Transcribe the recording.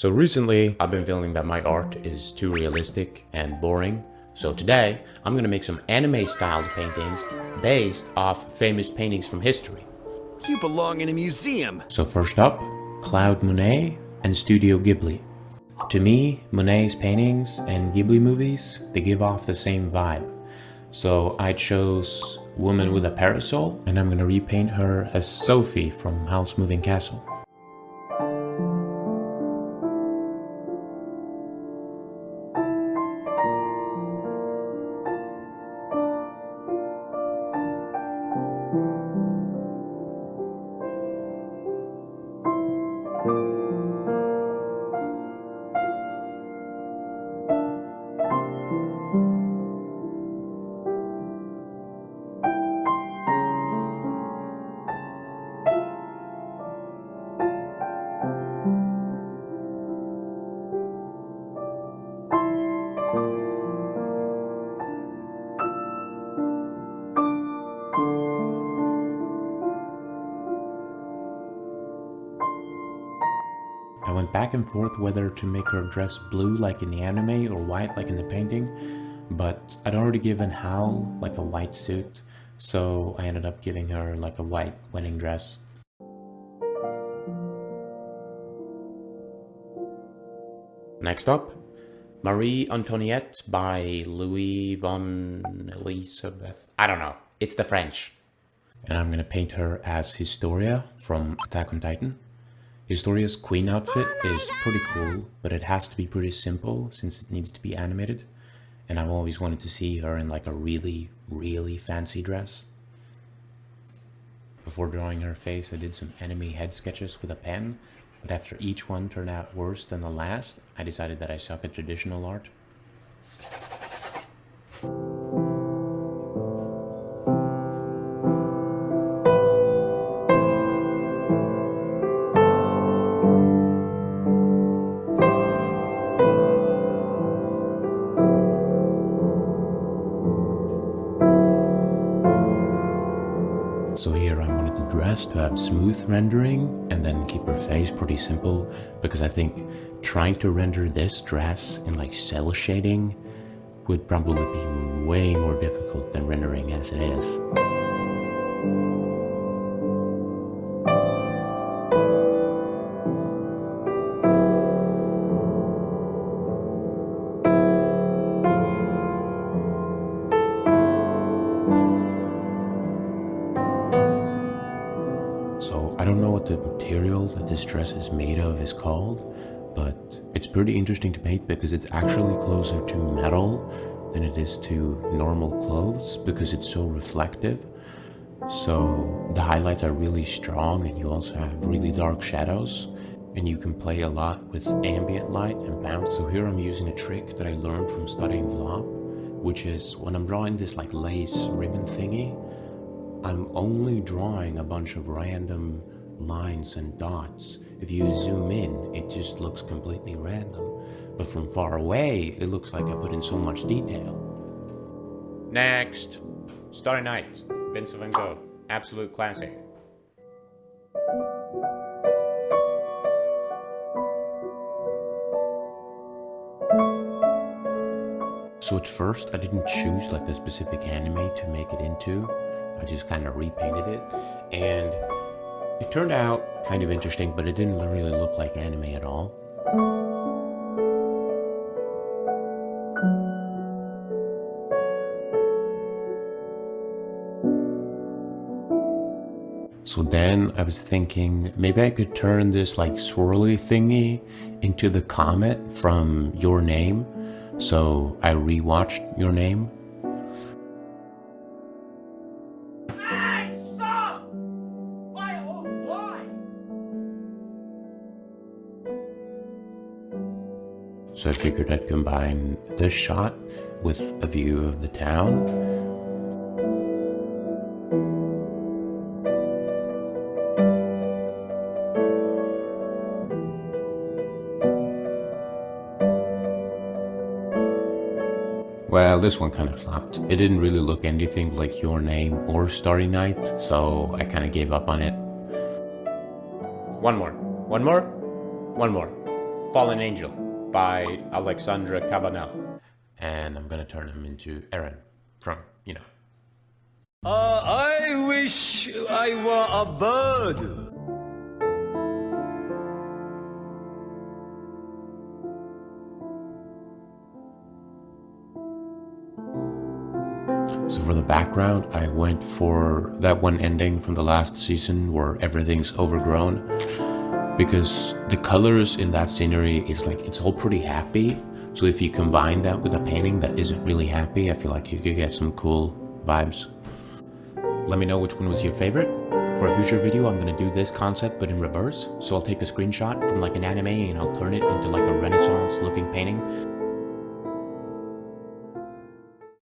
So recently, I've been feeling that my art is too realistic and boring. So today, I'm gonna make some anime-styled paintings based off famous paintings from history. You belong in a museum. So first up, Cloud Monet and Studio Ghibli. To me, Monet's paintings and Ghibli movies, they give off the same vibe. So I chose Woman with a Parasol, and I'm gonna repaint her as Sophie from Howl's Moving Castle. I went back and forth whether to make her dress blue like in the anime or white like in the painting, but I'd already given Howl like a white suit, so I ended up giving her like a white wedding dress. Next up, Marie Antoinette by Louis von Elizabeth. I don't know, it's the French. And I'm gonna paint her as Historia from Attack on Titan. Historia's queen outfit is pretty cool, but it has to be pretty simple since it needs to be animated. And I've always wanted to see her in like a really, really fancy dress. Before drawing her face, I did some enemy head sketches with a pen, but after each one turned out worse than the last, I decided that I suck at traditional art. So here I wanted the dress to have smooth rendering and then keep her face pretty simple, because I think trying to render this dress in like cell shading would probably be way more difficult than rendering as it is. So I don't know what the material that this dress is made of is called, but it's pretty interesting to paint because it's actually closer to metal than it is to normal clothes because it's so reflective. So the highlights are really strong and you also have really dark shadows, and you can play a lot with ambient light and bounce. So here I'm using a trick that I learned from studying Vlog, which is when I'm drawing this like lace ribbon thingy, I'm only drawing a bunch of random lines and dots. If you zoom in, it just looks completely random. But from far away, it looks like I put in so much detail. Next, Starry Night, Vincent van Gogh, absolute classic. So at first, I didn't choose like a specific anime to make it into. I just kind of repainted it, and it turned out kind of interesting, but it didn't really look like anime at all. So then I was thinking maybe I could turn this like swirly thingy into the comet from Your Name. So I rewatched Your Name. So I figured I'd combine this shot with a view of the town. Well, this one kind of flopped. It didn't really look anything like Your Name or Starry Night, so I kind of gave up on it. One more. Fallen Angel by Alexandra Cabanel. And I'm gonna turn him into Eren from, you know. I wish I were a bird. So for the background, I went for that one ending from the last season where everything's overgrown, because the colors in that scenery is like, it's all pretty happy. So if you combine that with a painting that isn't really happy, I feel like you could get some cool vibes. Let me know which one was your favorite. For a future video, I'm gonna do this concept but in reverse. So I'll take a screenshot from like an anime and I'll turn it into like a Renaissance looking painting.